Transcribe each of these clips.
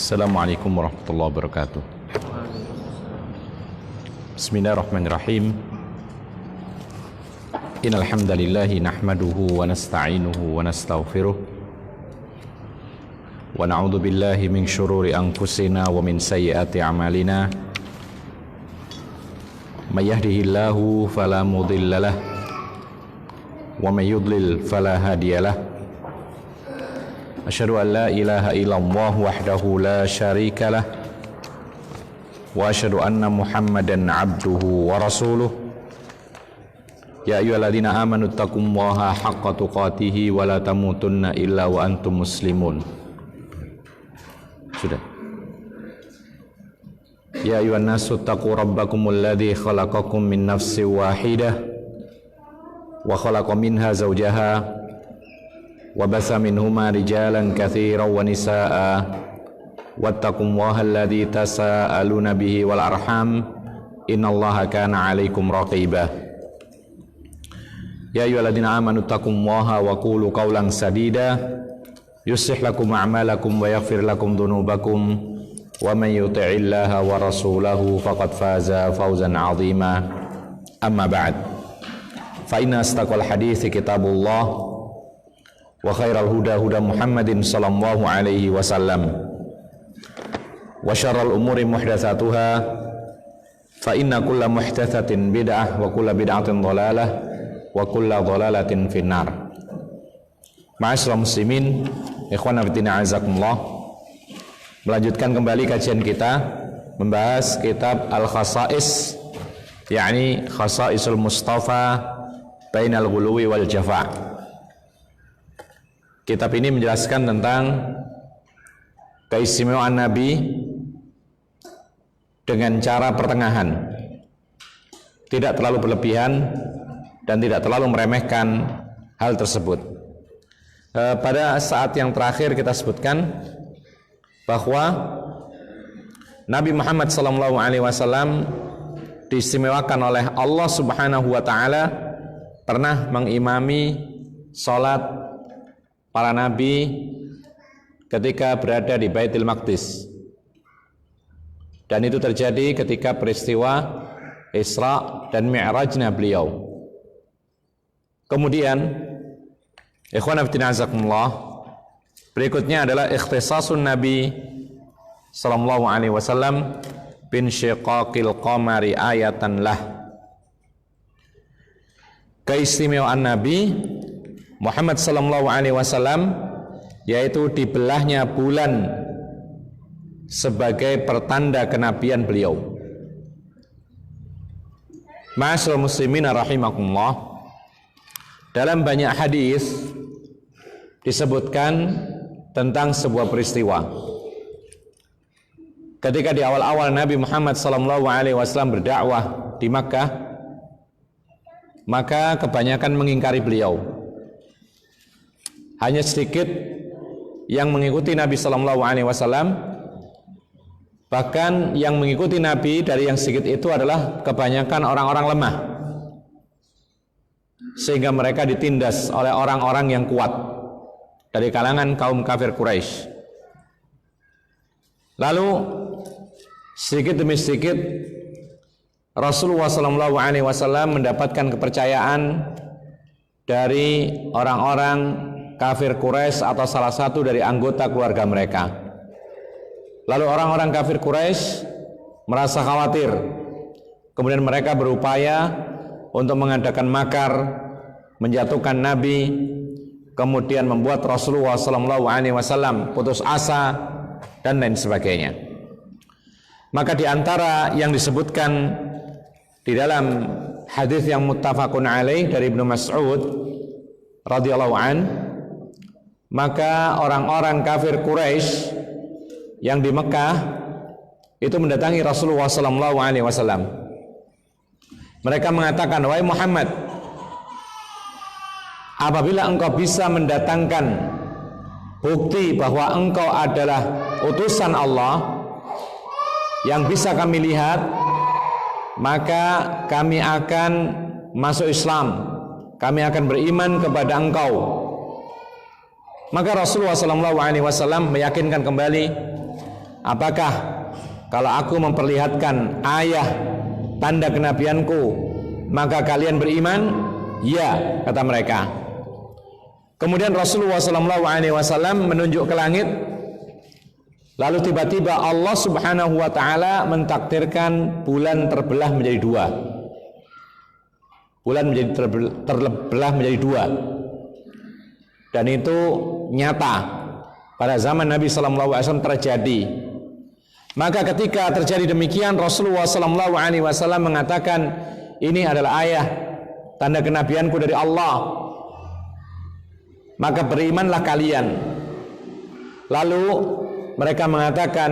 Assalamualaikum warahmatullahi wabarakatuh. Bismillahirrahmanirrahim. Innal hamdalillahi nahmaduhu wa nasta'inuhu wa nastaghfiruh wa na'udzu billahi min syururi anfusina wa min sayyiati a'malina. May yahdihillahu fala mudhillalah wa may yudlil fala hadiyalah. Asyhadu an la ilaha illallah wahdahu la syarikalah wa asyhadu anna Muhammadan abduhu wa rasuluh. Ya ayyuhalladzina amanu taqullaha haqqa tuqatih wa la tamutunna illa wa antum muslimun. Sudah. Ya ayyuhan nasu taqu rabbakumul ladzi khalaqakum min nafsin wahidah wa khalaqa minha zawjaha wa basa minhuma rijalan katsiran wa nisaa wattaqullaha alladzi tasaaluna bihi wal arham innallaha kana 'alaikum raqiba. Ya ayyuhalladzina amanu taqullaha wa qulu qawlan sadida yuslih lakum a'malakum wa yaghfir lakum dhunubakum wa man yuti'illaha wa rasulahu faqad faza fawzan 'azima. Amma ba'd. Fa inna astaqal hadithi kitabullah wa khairal huda huda Muhammadin sallallahu alaihi wasallam wa syarral umuri muhdatsatuha fa inna kulla muhdatsatin bid'ah wa kulla bid'atin dhalalah wa kulla dhalalatin finnar. Ma'asyiral muslimin, ikhwan fillah azakumullah, melanjutkan kembali kajian kita membahas kitab Al-Khasa'is, yakni Khasa'isul Mustafa bainal ghuluwi wal jafa'. Kitab ini menjelaskan tentang keistimewaan Nabi dengan cara pertengahan, tidak terlalu berlebihan dan tidak terlalu meremehkan hal tersebut. Pada saat yang terakhir kita sebutkan bahwa Nabi Muhammad SAW diistimewakan oleh Allah Subhanahu wa Ta'ala pernah mengimami sholat para nabi ketika berada di Baitul Maqdis, dan itu terjadi ketika peristiwa Isra dan Mi'rajnya beliau. Kemudian ikhwan fillah azakumullah, berikutnya adalah ikhtisasun Nabi sallallahu alaihi wasallam bin syiqaqil qamari ayatan lah. Keistimewaan Nabi Muhammad sallallahu alaihi wasallam yaitu dibelahnya bulan sebagai pertanda kenabian beliau. Ma'asyiral muslimin rahimakumullah, dalam banyak hadis disebutkan tentang sebuah peristiwa. Ketika di awal-awal Nabi Muhammad sallallahu alaihi wasallam berdakwah di Makkah, maka kebanyakan mengingkari beliau. Hanya sedikit yang mengikuti Nabi sallallahu alaihi wasallam. Bahkan yang mengikuti Nabi dari yang sedikit itu adalah kebanyakan orang-orang lemah, sehingga mereka ditindas oleh orang-orang yang kuat dari kalangan kaum kafir Quraisy. Lalu sedikit demi sedikit Rasulullah sallallahu alaihi wasallam mendapatkan kepercayaan dari orang-orang kafir Quraisy atau salah satu dari anggota keluarga mereka. Lalu orang-orang kafir Quraisy merasa khawatir. Kemudian mereka berupaya untuk mengadakan makar, menjatuhkan Nabi, kemudian membuat Rasulullah SAW putus asa dan lain sebagainya. Maka di antara yang disebutkan di dalam hadis yang muttafaqun alaih dari Ibnu Mas'ud radhiyallahu an, maka orang-orang kafir Quraisy yang di Mekah itu mendatangi Rasulullah SAW. Mereka mengatakan, wahai Muhammad, apabila engkau bisa mendatangkan bukti bahwa engkau adalah utusan Allah yang bisa kami lihat, maka kami akan masuk Islam, kami akan beriman kepada engkau. Maka Rasulullah SAW meyakinkan kembali apakah kalau aku memperlihatkan ayah tanda kenabianku maka kalian beriman? Ya, kata mereka. Kemudian Rasulullah SAW menunjuk ke langit. Lalu tiba-tiba Allah Subhanahu wa ta'ala mentakdirkan bulan terbelah menjadi dua. Bulan menjadi terbelah menjadi dua. Dan itu nyata pada zaman Nabi SAW terjadi. Maka ketika terjadi demikian, Rasulullah SAW mengatakan, ini adalah ayah tanda kenabianku dari Allah, maka berimanlah kalian. Lalu mereka mengatakan,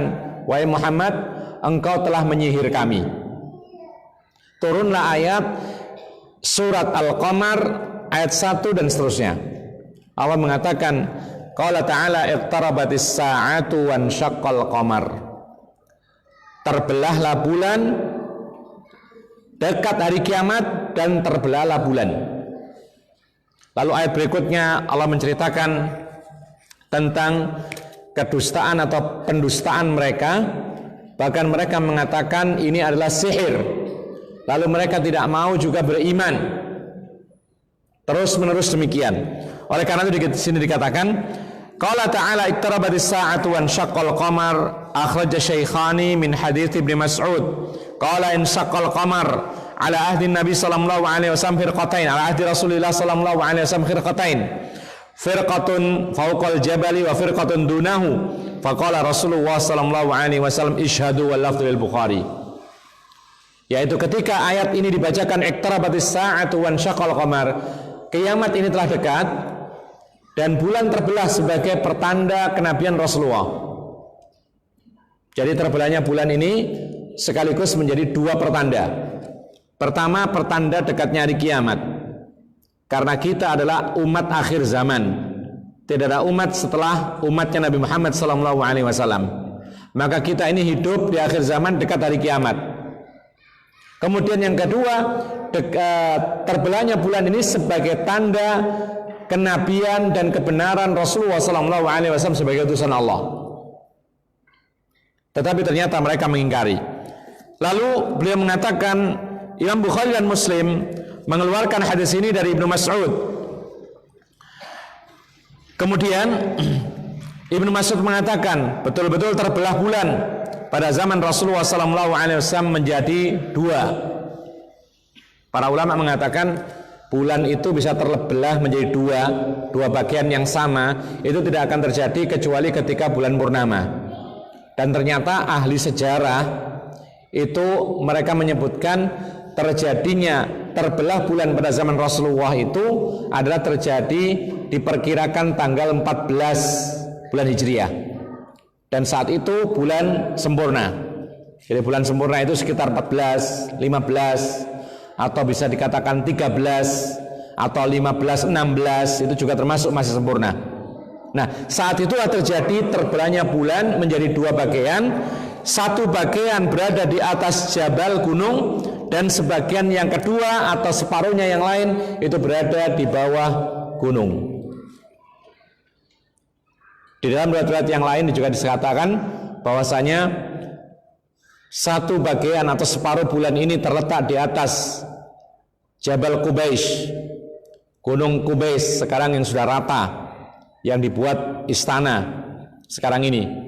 wahai Muhammad, engkau telah menyihir kami. Turunlah ayat surat Al-Qamar ayat 1 dan seterusnya. Allah mengatakan, qala ta'ala iqtarabatis sa'atu wan syaqqal qamar. Terbelahlah bulan, dekat hari kiamat, dan terbelahlah bulan. Lalu ayat berikutnya Allah menceritakan tentang kedustaan atau pendustaan mereka. Bahkan mereka mengatakan ini adalah sihir. Lalu mereka tidak mau juga beriman. Terus menerus demikian. Oleh karena itu di sini dikatakan, qala ta'ala iqtarabatis sa'atu wan syaqqal qamar, akhraja Syaikhani min hadits Ibnu Mas'ud. Qala in syaqqal qamar ala ahdi Nabi sallallahu alaihi wasallam firqatain, ala ahdi Rasulillah sallallahu alaihi wasallam firqatain. Firqatun fawqal jabali wa firqatun dunahu. Faqala Rasulullah sallallahu alaihi wasallam ishhadu wal lafdhu lil Bukhari. Yaitu ketika ayat ini dibacakan iqtarabatis sa'atu wan syaqqal qamar, kiamat ini telah dekat dan bulan terbelah sebagai pertanda kenabian Rasulullah. Jadi terbelahnya bulan ini sekaligus menjadi dua pertanda. Pertama, pertanda dekatnya hari kiamat. Karena kita adalah umat akhir zaman. Tidak ada umat setelah umatnya Nabi Muhammad SAW. Maka kita ini hidup di akhir zaman dekat hari kiamat. Kemudian yang kedua, terbelahnya bulan ini sebagai tanda kenabian dan kebenaran Rasulullah SAW sebagai utusan Allah. Tetapi ternyata mereka mengingkari. Lalu beliau mengatakan, Imam Bukhari dan Muslim mengeluarkan hadis ini dari Ibnu Mas'ud. Kemudian Ibnu Mas'ud mengatakan betul-betul terbelah bulan pada zaman Rasulullah SAW menjadi dua. Para ulama mengatakan bulan itu bisa terbelah menjadi dua bagian yang sama. Itu tidak akan terjadi kecuali ketika bulan purnama. Dan ternyata ahli sejarah itu mereka menyebutkan terjadinya terbelah bulan pada zaman Rasulullah itu adalah terjadi diperkirakan tanggal 14 bulan Hijriah. Dan saat itu bulan sempurna. Jadi bulan sempurna itu sekitar 14, 15 atau bisa dikatakan 13 atau 15, 16, itu juga termasuk masih sempurna. Nah, saat itulah terjadi terbelahnya bulan menjadi dua bagian. Satu bagian berada di atas jabal gunung, dan sebagian yang kedua atau separuhnya yang lain itu berada di bawah gunung. Di dalam riwayat yang lain juga dikatakan bahwasanya satu bagian atau separuh bulan ini terletak di atas Jabal Qubais, Gunung Qubais sekarang yang sudah rata, yang dibuat istana sekarang ini.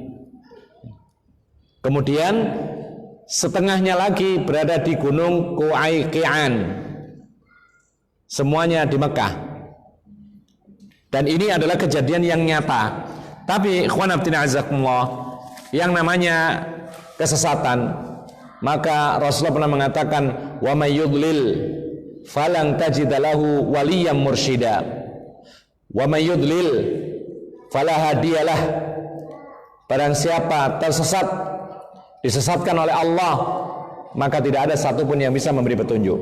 Kemudian setengahnya lagi berada di Gunung Qu'ayqi'an, semuanya di Mekah. Dan ini adalah kejadian yang nyata. Tapi ikhwan fillah azakumullah, yang namanya kesesatan, maka Rasulullah pernah mengatakan, wa may yudlil falang tajid lahu waliyan mursyida, wa may yudlil fala hadiyalah. Barang siapa tersesat, disesatkan oleh Allah, maka tidak ada satupun yang bisa memberi petunjuk.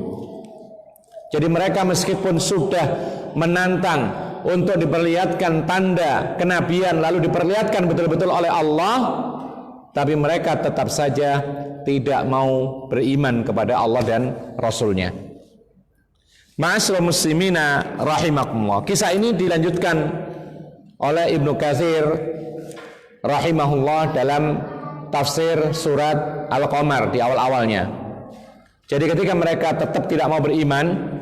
Jadi mereka meskipun sudah menantang untuk diperlihatkan tanda kenabian, lalu diperlihatkan betul-betul oleh Allah, tapi mereka tetap saja tidak mau beriman kepada Allah dan Rasulnya. Ma'asyiral muslimina rahimakumullah. Kisah ini dilanjutkan oleh Ibnu Katsir rahimahullah dalam tafsir surat Al-Qamar di awal-awalnya. Jadi ketika mereka tetap tidak mau beriman,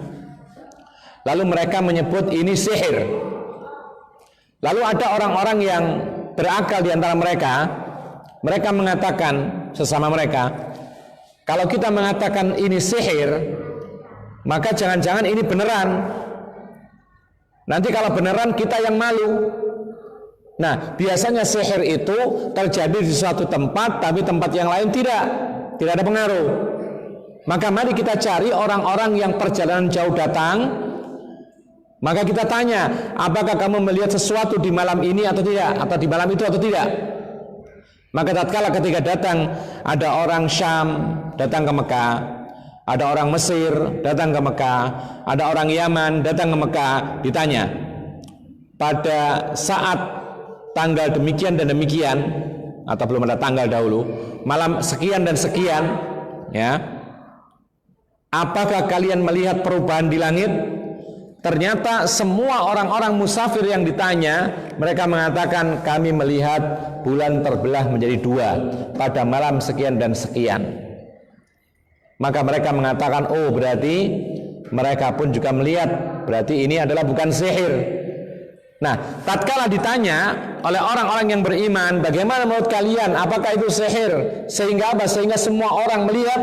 lalu mereka menyebut ini sihir. Lalu ada orang-orang yang berakal di antara mereka, mereka mengatakan sesama mereka, kalau kita mengatakan ini sihir, maka jangan-jangan ini beneran. Nanti kalau beneran kita yang malu. Nah, biasanya sihir itu terjadi di suatu tempat, tapi tempat yang lain tidak ada pengaruh. Maka mari kita cari orang-orang yang perjalanan jauh datang. Maka kita tanya, apakah kamu melihat sesuatu di malam ini atau tidak, atau di malam itu atau tidak? Maka tatkala ketika datang ada orang Syam datang ke Mekah, ada orang Mesir datang ke Mekah, ada orang Yaman datang ke Mekah, ditanya, pada saat tanggal demikian dan demikian, atau belum ada tanggal dahulu, malam sekian dan sekian, ya, apakah kalian melihat perubahan di langit? Ternyata semua orang-orang musafir yang ditanya, mereka mengatakan kami melihat bulan terbelah menjadi dua pada malam sekian dan sekian. Maka mereka mengatakan, oh berarti mereka pun juga melihat, berarti ini adalah bukan sihir. Nah, tatkala ditanya oleh orang-orang yang beriman, bagaimana menurut kalian, apakah itu sihir? Sehingga apa? Sehingga semua orang melihat.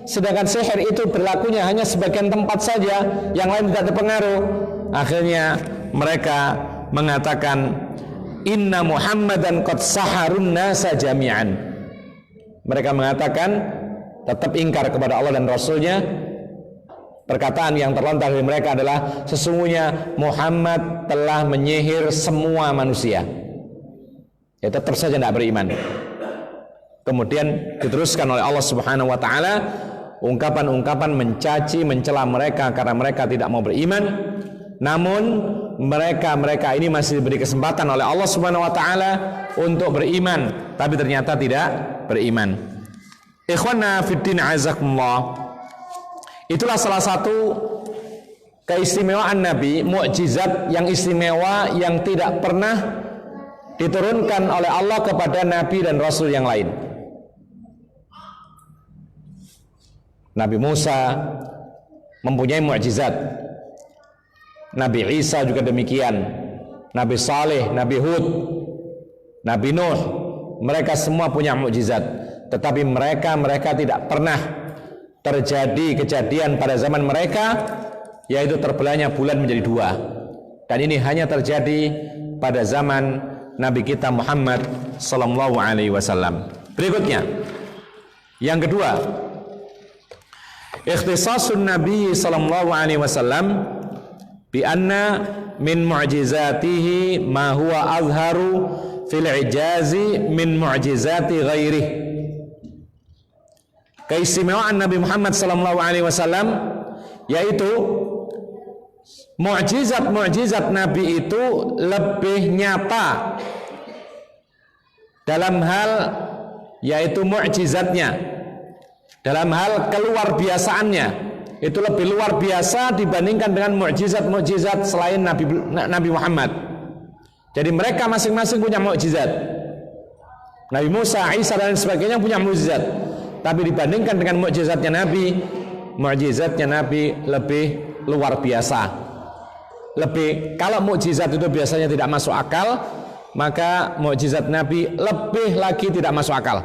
Sedangkan sihir itu berlakunya hanya sebagian tempat saja, yang lain tidak terpengaruh. Akhirnya mereka mengatakan, Inna Muhammadan qad saharun nasa jami'an. Mereka mengatakan, tetap ingkar kepada Allah dan Rasulnya. Perkataan yang terlontar dari mereka adalah, sesungguhnya Muhammad telah menyihir semua manusia. Ya, tetap saja tidak beriman. Kemudian diteruskan oleh Allah Subhanahu wa taala ungkapan-ungkapan mencaci, mencela mereka karena mereka tidak mau beriman. Namun mereka ini masih diberi kesempatan oleh Allah Subhanahu wa taala untuk beriman, tapi ternyata tidak beriman. Ikhwana fiddin azakumullah. Itulah salah satu keistimewaan Nabi, mukjizat yang istimewa yang tidak pernah diturunkan oleh Allah kepada Nabi dan Rasul yang lain. Nabi Musa mempunyai mukjizat, Nabi Isa juga demikian, Nabi Saleh, Nabi Hud, Nabi Nuh, mereka semua punya mukjizat. Tetapi mereka tidak pernah terjadi kejadian pada zaman mereka, yaitu terbelahnya bulan menjadi dua. Dan ini hanya terjadi pada zaman Nabi kita Muhammad sallallahu alaihi wasallam. Berikutnya, yang kedua, ikhtisasun Nabi sallallahu alaihi wasallam bi anna min mu'jizatihi ma huwa azharu fil ijazi min mu'jizati ghairih. Keistimewaan Nabi Muhammad sallallahu alaihi wasallam yaitu mukjizat Nabi itu lebih nyata dalam hal yaitu mukjizatnya, dalam hal keluar biasaannya itu lebih luar biasa dibandingkan dengan mukjizat selain Nabi Muhammad. Jadi mereka masing-masing punya mukjizat. Nabi Musa, Isa dan sebagainya punya mukjizat. Tapi dibandingkan dengan mukjizatnya Nabi lebih luar biasa. Kalau mukjizat itu biasanya tidak masuk akal, maka mukjizat Nabi lebih lagi tidak masuk akal.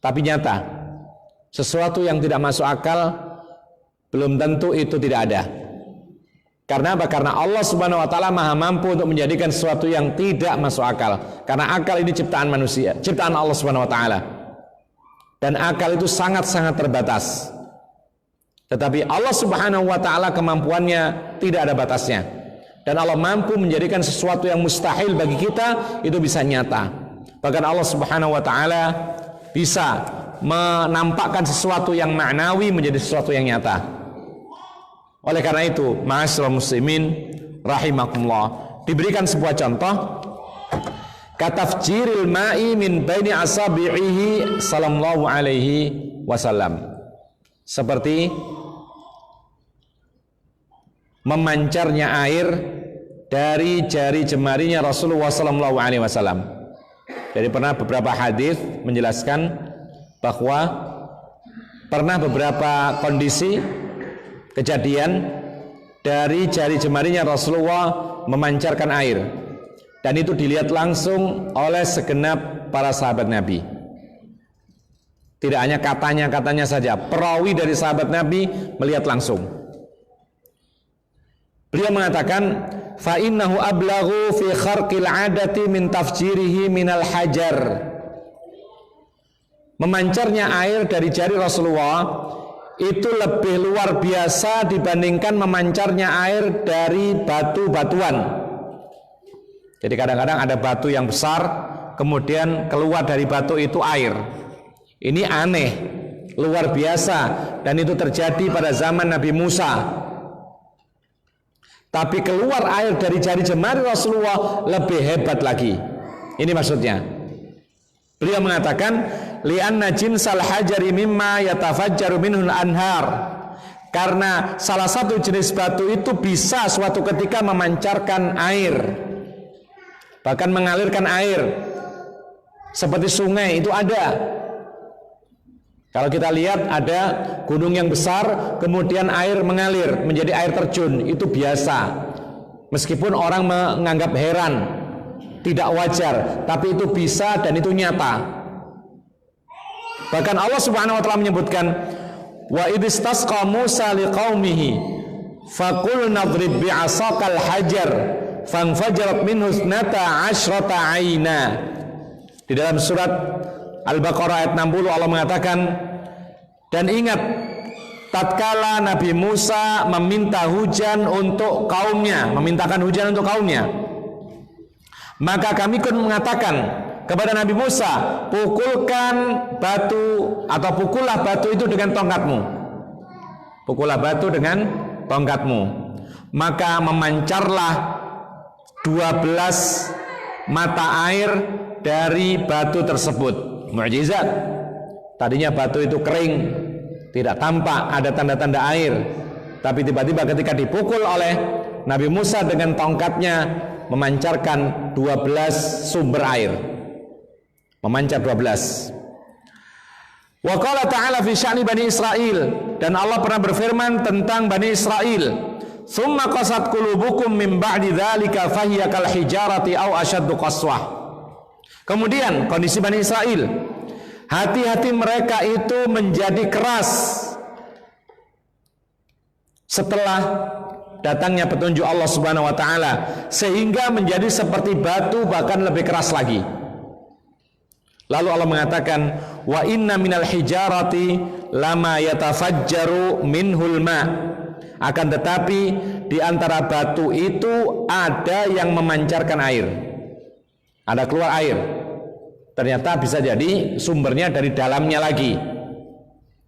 Tapi nyata, sesuatu yang tidak masuk akal belum tentu itu tidak ada. Karena apa? Karena Allah Subhanahu wa taala Maha mampu untuk menjadikan sesuatu yang tidak masuk akal. Karena akal ini ciptaan manusia, ciptaan Allah Subhanahu wa taala. Dan akal itu sangat-sangat terbatas. Tetapi Allah Subhanahu wa taala kemampuannya tidak ada batasnya. Dan Allah mampu menjadikan sesuatu yang mustahil bagi kita itu bisa nyata. Bahkan Allah Subhanahu wa taala bisa menampakkan sesuatu yang maknawi menjadi sesuatu yang nyata. Oleh karena itu, ma'asyiral muslimin rahimakumullah, diberikan sebuah contoh, katafjiril ma'i min baini asabi'ihi sallallahu alaihi wasallam, seperti memancarnya air dari jari jemarinya Rasulullah sallallahu alaihi wasallam. Jadi pernah beberapa hadis menjelaskan bahwa pernah beberapa kondisi kejadian dari jari jemarinya Rasulullah memancarkan air, dan itu dilihat langsung oleh segenap para sahabat Nabi. Tidak hanya katanya saja, perawi dari sahabat Nabi melihat langsung. Beliau mengatakan, fa innahu ablaghu fi kharqil adati min tafjirihi minal hajar. Memancarnya air dari jari Rasulullah itu lebih luar biasa dibandingkan memancarnya air dari batu-batuan. Jadi kadang-kadang ada batu yang besar, kemudian keluar dari batu itu air. Ini aneh, luar biasa, dan itu terjadi pada zaman Nabi Musa. Tapi keluar air dari jari jemari Rasulullah lebih hebat lagi. Ini maksudnya. Beliau mengatakan, li'anna jinsal hajari mimma yatafajjaru minhul anhar. Karena salah satu jenis batu itu bisa suatu ketika memancarkan air, bahkan mengalirkan air, seperti sungai itu ada. Kalau kita lihat ada gunung yang besar, kemudian air mengalir menjadi air terjun, itu biasa. Meskipun orang menganggap heran, tidak wajar, tapi itu bisa dan itu nyata. Bahkan Allah Subhanahu wa taala menyebutkan, wa idistasqa Musa liqaumihi faqul nadrib bi'asaqal hajar fanfajarat minhu 12 aina. Di dalam surat Al-Baqarah ayat 60 Allah mengatakan, dan ingat tatkala Nabi Musa meminta hujan untuk kaumnya, memintakan hujan untuk kaumnya, maka kami pun mengatakan kepada Nabi Musa, pukulkan batu atau pukullah batu itu dengan tongkatmu. Pukullah batu dengan tongkatmu. Maka memancarlah 12 mata air dari batu tersebut. Mukjizat. Tadinya batu itu kering, tidak tampak ada tanda-tanda air, tapi tiba-tiba ketika dipukul oleh Nabi Musa dengan tongkatnya, memancarkan 12 sumber air. Memancar 12. Wa qala ta'ala fi sya'ni Bani Israil, dan Allah pernah berfirman tentang Bani Israil, "Tsumma qasat qulubukum min ba'di dzalika fahiya kal hijarati aw ashaddu qaswah." Kemudian kondisi Bani Israel, hati-hati mereka itu menjadi keras setelah datangnya petunjuk Allah Subhanahu wa taala, sehingga menjadi seperti batu, bahkan lebih keras lagi. Lalu Allah mengatakan, wa inna minal hijarati lama yatafajjaru minhul ma. Akan tetapi di antara batu itu ada yang memancarkan air. Ada keluar air. Ternyata bisa jadi sumbernya dari dalamnya lagi.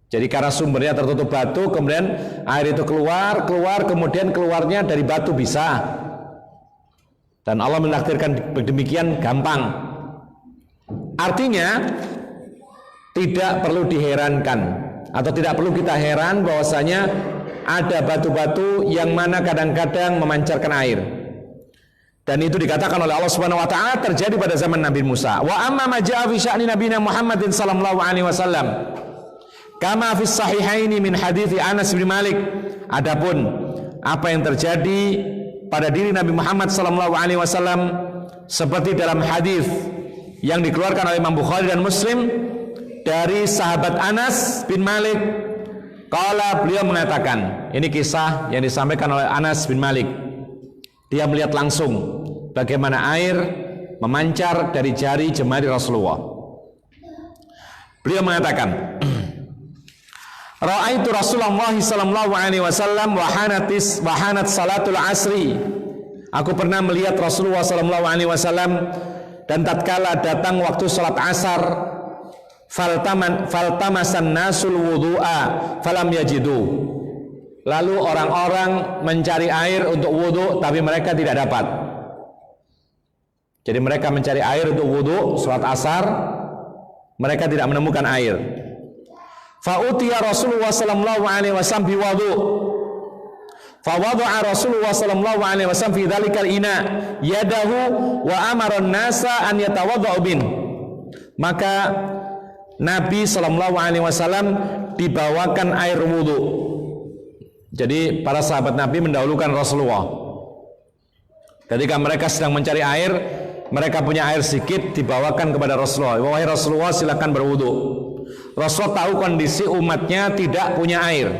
Jadi karena sumbernya tertutup batu, kemudian air itu keluar, kemudian keluarnya dari batu bisa. Dan Allah menakdirkan demikian gampang. Artinya tidak perlu diherankan atau tidak perlu kita heran bahwasanya ada batu-batu yang mana kadang-kadang memancarkan air. Dan itu dikatakan oleh Allah Subhanahu wa taala terjadi pada zaman Nabi Musa. Wa amma ma jaa fi sya'ni nabiyina Muhammadin sallallahu alaihi wasallam kama fi sahihaini min hadithi Anas bin Malik. Adapun apa yang terjadi pada diri Nabi Muhammad sallallahu alaihi wasallam seperti dalam hadis yang dikeluarkan oleh Imam Bukhari dan Muslim dari sahabat Anas bin Malik, qala, beliau mengatakan, ini kisah yang disampaikan oleh Anas bin Malik. Dia melihat langsung bagaimana air memancar dari jari jemari Rasulullah. Beliau mengatakan, ra'aitu Rasulullah sallallahu alaihi wasallam wa hanat salatul asri. Aku pernah melihat Rasulullah sallallahu alaihi wasallam dan tatkala datang waktu salat asar, faltamasan nasul wudu'a falam yajidu. Lalu orang-orang mencari air untuk wudhu, tapi mereka tidak dapat. Jadi mereka mencari air untuk wudhu salat asar, mereka tidak menemukan air. Fa'utiya Rasulullah sallallahu alaihi wasallam bi wudu. Fawadha'a Rasulullah sallallahu alaihi wasallam fi dzalikal ina yadahu wa amara an-nasa an yatawadda'u bin. Maka Nabi SAW dibawakan air wudhu. Jadi para sahabat Nabi mendahulukan Rasulullah. Ketika mereka sedang mencari air, mereka punya air sedikit, dibawakan kepada Rasulullah. Wahai Rasulullah, silakan berwudhu. Rasulullah tahu kondisi umatnya tidak punya air.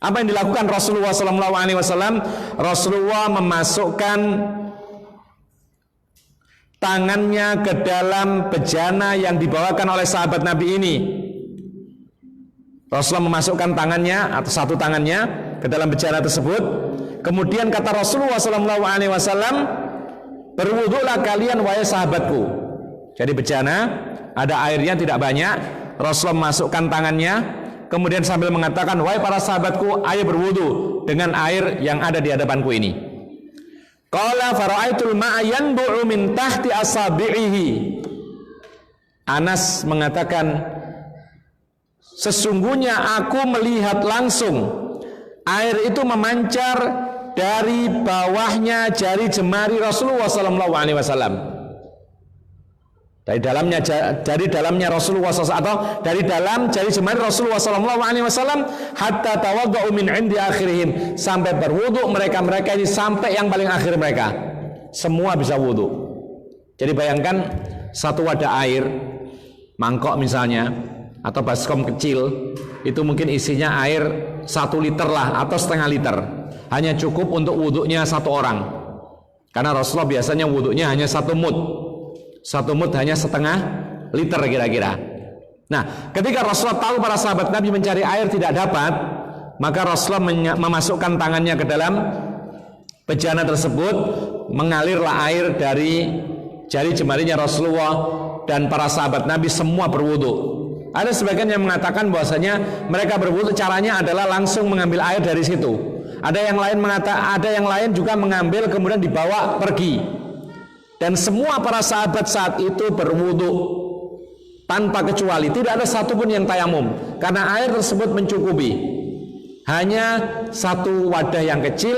Apa yang dilakukan Rasulullah SAW? Rasulullah memasukkan tangannya ke dalam bejana yang dibawakan oleh sahabat Nabi ini. Rasulullah memasukkan tangannya atau satu tangannya ke dalam bejana tersebut. Kemudian kata Rasulullah SAW, berwudhulah kalian wahai sahabatku. Jadi bejana ada airnya tidak banyak. Rasulullah memasukkan tangannya, kemudian sambil mengatakan, wahai para sahabatku, ayo berwudhu dengan air yang ada di hadapanku ini. Qala fara'aitul ma'a yanbu'u min tahti asabi'ihi. Anas mengatakan, sesungguhnya aku melihat langsung air itu memancar dari bawahnya jari jemari Rasulullah SAW. Dari dalamnya Rasulullah SAW, atau dari dalam jari jemari Rasulullah SAW, hatta tawadda'u min 'indi akhirihim, sampai berwudu mereka ini sampai yang paling akhir mereka. Semua bisa wudu. Jadi bayangkan satu wadah air, mangkok misalnya, atau baskom kecil, itu mungkin isinya air 1 liter lah atau setengah liter. Hanya cukup untuk wudhunya satu orang. Karena Rasulullah biasanya wudhunya hanya 1 mud. 1 mud hanya setengah liter kira-kira. Nah, ketika Rasulullah tahu para sahabat Nabi mencari air tidak dapat, maka Rasulullah memasukkan tangannya ke dalam bejana tersebut, mengalirlah air dari jari jemarinya Rasulullah, dan para sahabat Nabi semua berwudhu. Ada sebagian yang mengatakan bahwasanya mereka berwudhu caranya adalah langsung mengambil air dari situ. Ada yang lain juga mengambil kemudian dibawa pergi. Dan semua para sahabat saat itu berwudhu tanpa kecuali, tidak ada satupun yang tayamum, karena air tersebut mencukupi. Hanya satu wadah yang kecil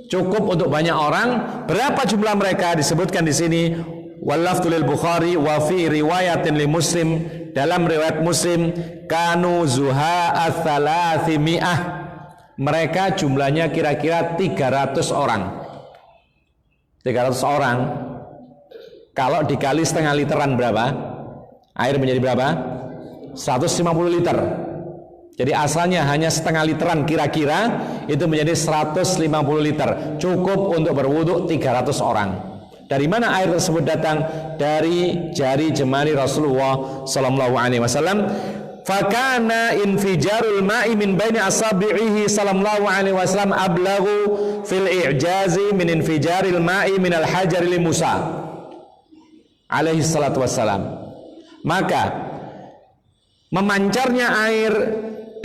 cukup untuk banyak orang. Berapa jumlah mereka disebutkan di sini? Wallafdhu lil Bukhari wa fi riwayatin li Muslim, dalam riwayat Muslim, kanu zuha'a 300. Mereka jumlahnya kira-kira 300 orang. 300 orang. Kalau dikali setengah literan berapa? Air menjadi berapa? 150 liter. Jadi asalnya hanya setengah literan kira-kira, itu menjadi 150 liter. Cukup untuk berwudhu 300 orang. Dari mana air tersebut datang? Dari jari jemari Rasulullah SAW. Fakana infijarul ma'i min baini asabi'ihi sallallahu alaihi wasallam ablaghu fil i'jazi min infijaril ma'i min al-hajar li Musa alaihi salatu wassalam. Maka memancarnya air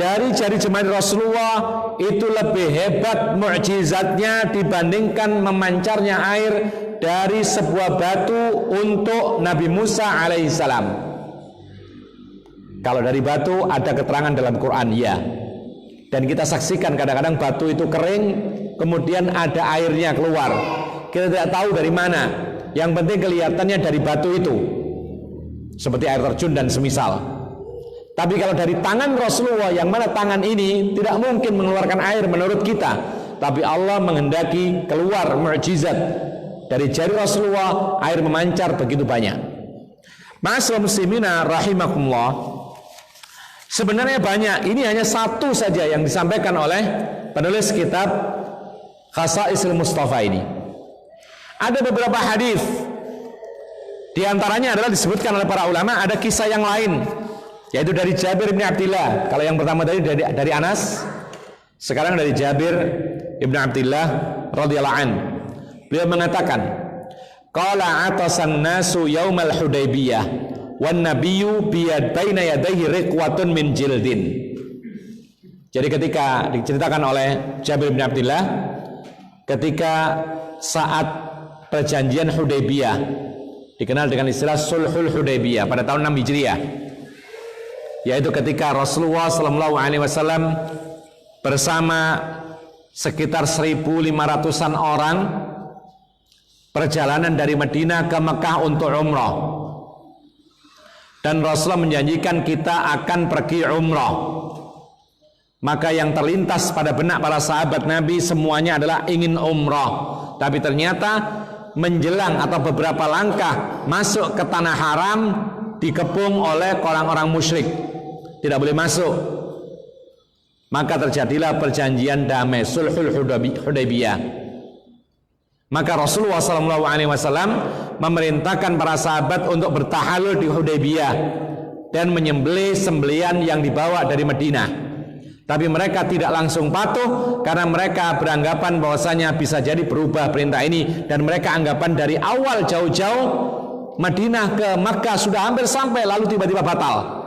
dari jari jemari Rasulullah itu lebih hebat mukjizatnya dibandingkan memancarnya air dari sebuah batu untuk Nabi Musa alaihi salam. Kalau dari batu ada keterangan dalam Quran, ya. Dan kita saksikan kadang-kadang batu itu kering, kemudian ada airnya keluar. Kita tidak tahu dari mana. Yang penting kelihatannya dari batu itu, seperti air terjun dan semisal. Tapi kalau dari tangan Rasulullah, yang mana tangan ini tidak mungkin mengeluarkan air menurut kita, tapi Allah menghendaki keluar mukjizat dari jari Rasulullah, air memancar begitu banyak. Ma'asyiral muslimina rahimakumullah. Sebenarnya banyak, ini hanya satu saja yang disampaikan oleh penulis kitab Khasa'isul Mustafa ini. Ada beberapa hadis, di antaranya adalah disebutkan oleh para ulama, ada kisah yang lain, yaitu dari Jabir bin Abdillah. Kalau yang pertama tadi dari Anas, sekarang dari Jabir bin Abdillah radhiyallahu an. Beliau mengatakan, qala atasan nasu yaumal Hudaybiyah wan nabiyyu biyad baina yadayhi riqwatun min jildin. Jadi ketika diceritakan oleh Jabir bin Abdillah, ketika saat perjanjian Hudaybiyah, dikenal dengan istilah Sulhul Hudaybiyah pada tahun 6 Hijriah, yaitu ketika Rasulullah SAW bersama sekitar 1.500-an orang perjalanan dari Madinah ke Mekah untuk umrah. dan Rasulullah menjanjikan kita akan pergi umrah. Maka yang terlintas pada benak para sahabat Nabi semuanya adalah ingin umrah. Tapi ternyata menjelang atau beberapa langkah masuk ke tanah haram dikepung oleh orang-orang musyrik, tidak boleh masuk. Maka terjadilah perjanjian damai, sulhul Hudaybiyah. Maka Rasulullah SAW memerintahkan para sahabat untuk bertahalul di Hudaybiyah dan menyembelih sembelian yang dibawa dari Madinah. Tapi mereka tidak langsung patuh karena mereka beranggapan bahwasanya bisa jadi berubah perintah ini, dan mereka anggapan dari awal jauh-jauh Madinah ke Makkah sudah hampir sampai lalu tiba-tiba batal.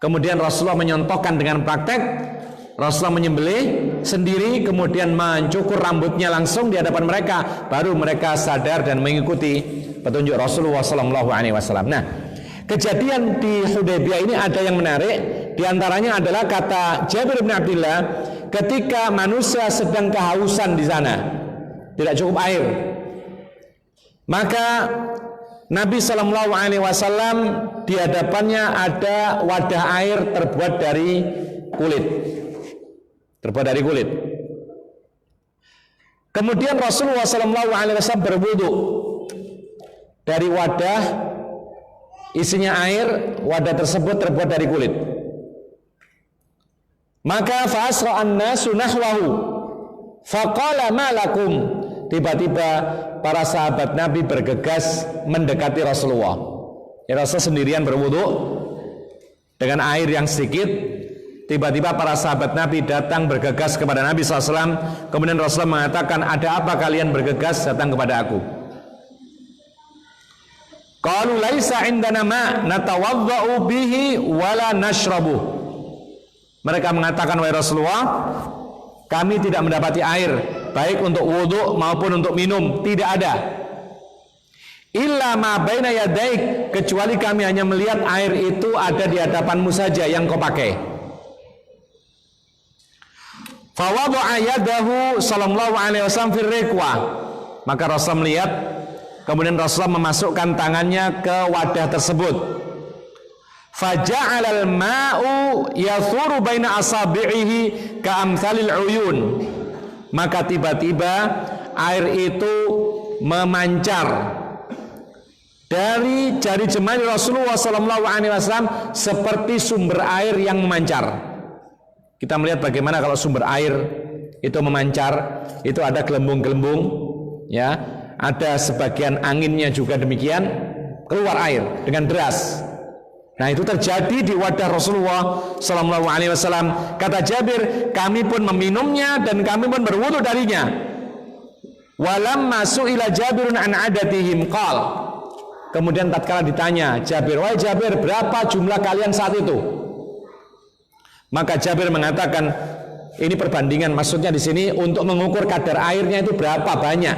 Kemudian Rasulullah menyontohkan dengan praktek. Rasulullah menyembelih sendiri, kemudian mencukur rambutnya langsung di hadapan mereka, baru mereka sadar dan mengikuti petunjuk Rasulullah SAW. Nah, kejadian di Hudaybiyah ini ada yang menarik. Di antaranya adalah kata Jabir bin Abdullah, ketika manusia sedang kehausan di sana, tidak cukup air, maka Nabi SAW di hadapannya ada wadah air terbuat dari kulit. Kemudian Rasulullah SAW berwudu dari wadah, isinya air, wadah tersebut terbuat dari kulit. Maka fa'asra'an nasu nahwahu faqala ma lakum. Tiba-tiba para sahabat Nabi bergegas mendekati Rasulullah. Ya, Rasul sendirian berwudu dengan air yang sedikit. Tiba-tiba para sahabat Nabi datang bergegas kepada Nabi SAW. Kemudian Rasulullah mengatakan, ada apa kalian bergegas datang kepada aku? Qalu laisa indana ma natawadda'u bihi wala nashrabuh. Mereka mengatakan, wahai Rasulullah, kami tidak mendapati air baik untuk wudhu maupun untuk minum, tidak ada. Illa ma baina yadaik, kecuali kami hanya melihat air itu ada di hadapanmu saja yang kau pakai. Fa wada'a yadahu sallallahu alaihi wasallam fir riqwa. Maka Rasul melihat, kemudian Rasulullah memasukkan tangannya ke wadah tersebut. Faja'alal ma'u yathuru baina asabi'ihi ka'amthalil uyun. Maka tiba-tiba air itu memancar dari jari jemari Rasulullah SAW seperti sumber air yang memancar. Kita melihat bagaimana kalau sumber air itu memancar, itu ada gelembung-gelembung, ya, ada sebagian anginnya juga demikian, keluar air dengan deras. Nah, itu terjadi di wadah Rasulullah SAW. Kata Jabir, kami pun meminumnya dan kami pun berwudu darinya. Walamma su'ila Jabirun an adatihim qal. Kemudian tatkala ditanya Jabir, wahai Jabir, berapa jumlah kalian saat itu? Maka Jabir mengatakan, ini perbandingan, maksudnya di sini untuk mengukur kadar airnya itu berapa banyak.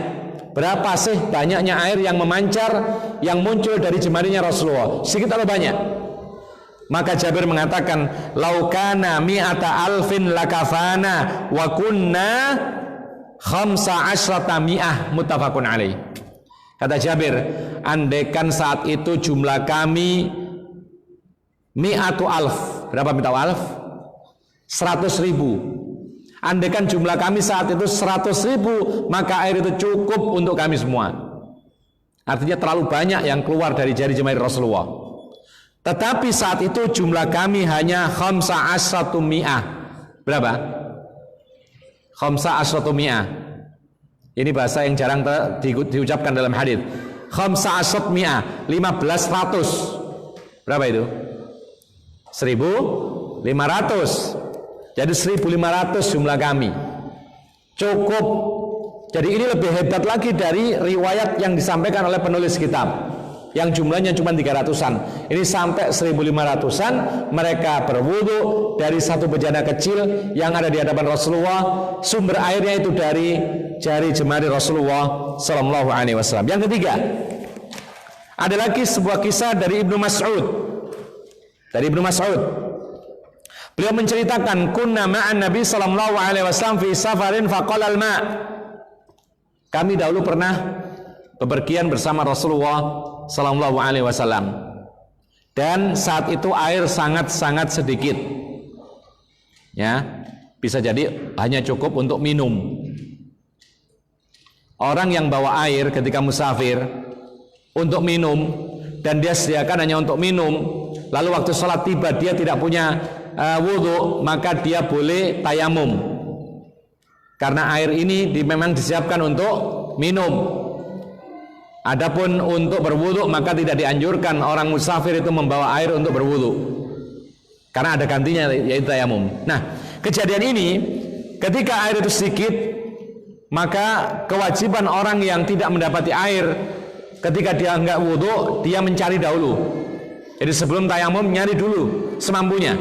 Berapa sih banyaknya air yang memancar, yang muncul dari jemarinya Rasulullah? Sedikit atau banyak? Maka Jabir mengatakan, laukana mi'ata alfin lakafana wa kunna khamsa asyrata mi'ah muttafaqun alaih. Kata Jabir, andaikan saat itu jumlah kami mi'atu alf. Berapa mi'atu alf? 100.000. Andaikan jumlah kami saat itu 100.000, maka air itu cukup untuk kami semua. Artinya terlalu banyak yang keluar dari jari jemari Rasulullah. Tetapi saat itu jumlah kami hanya khamsa asratu mi'ah. Berapa? Khamsa asratu mi'ah. Ini bahasa yang jarang diucapkan dalam hadis. Khamsa asrat mi'ah, 1500. Berapa itu? 1500. Jadi 1500 jumlah kami. Cukup. Jadi ini lebih hebat lagi dari riwayat yang disampaikan oleh penulis kitab, yang jumlahnya cuma 300-an. Ini sampai 1500-an. Mereka berwudu dari satu bejana kecil yang ada di hadapan Rasulullah. Sumber airnya itu dari jari jemari Rasulullah Sallallahu Alaihi Wasallam. Yang ketiga, ada lagi sebuah kisah dari Ibnu Mas'ud. Dari Ibnu Mas'ud, beliau menceritakan, kunna ma'an Nabi Sallallahu Alaihi Wasallam fi safarin faqala al-ma'. Kami dahulu pernah bepergian bersama Rasulullah Sallallahu Alaihi Wasallam. dan saat itu air sangat-sangat sedikit, ya, bisa jadi hanya cukup untuk minum. Orang yang bawa air ketika musafir untuk minum dan dia sediakan hanya untuk minum, lalu waktu sholat tiba dia tidak punya wudhu, maka dia boleh tayamum karena air ini memang disiapkan untuk minum. Adapun untuk berwudhu maka tidak dianjurkan orang musafir itu membawa air untuk berwudhu karena ada gantinya yaitu tayamum. Nah, kejadian ini ketika air itu sedikit, maka kewajiban orang yang tidak mendapati air ketika dia enggak wudhu, dia mencari dahulu. Jadi sebelum tayamum nyari dulu semampunya.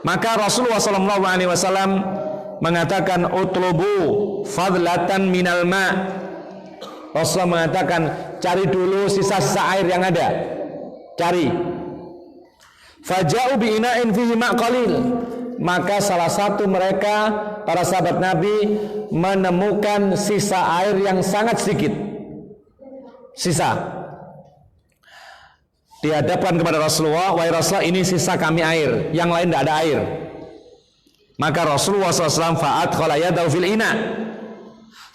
Maka Rasulullah SAW mengatakan utlubu fadlatan minal ma. Rasulullah mengatakan cari dulu sisa-sisa air yang ada. Cari. Faja'u bi ina'in fihi ma' qalil. Maka salah satu mereka, para sahabat Nabi, menemukan sisa air yang sangat sedikit. Sisa. Dihadapkan kepada Rasulullah, wahai Rasulullah, ini sisa kami air, yang lain tidak ada air. Maka Rasulullah SAW fa'adkhala yadahu fil ina,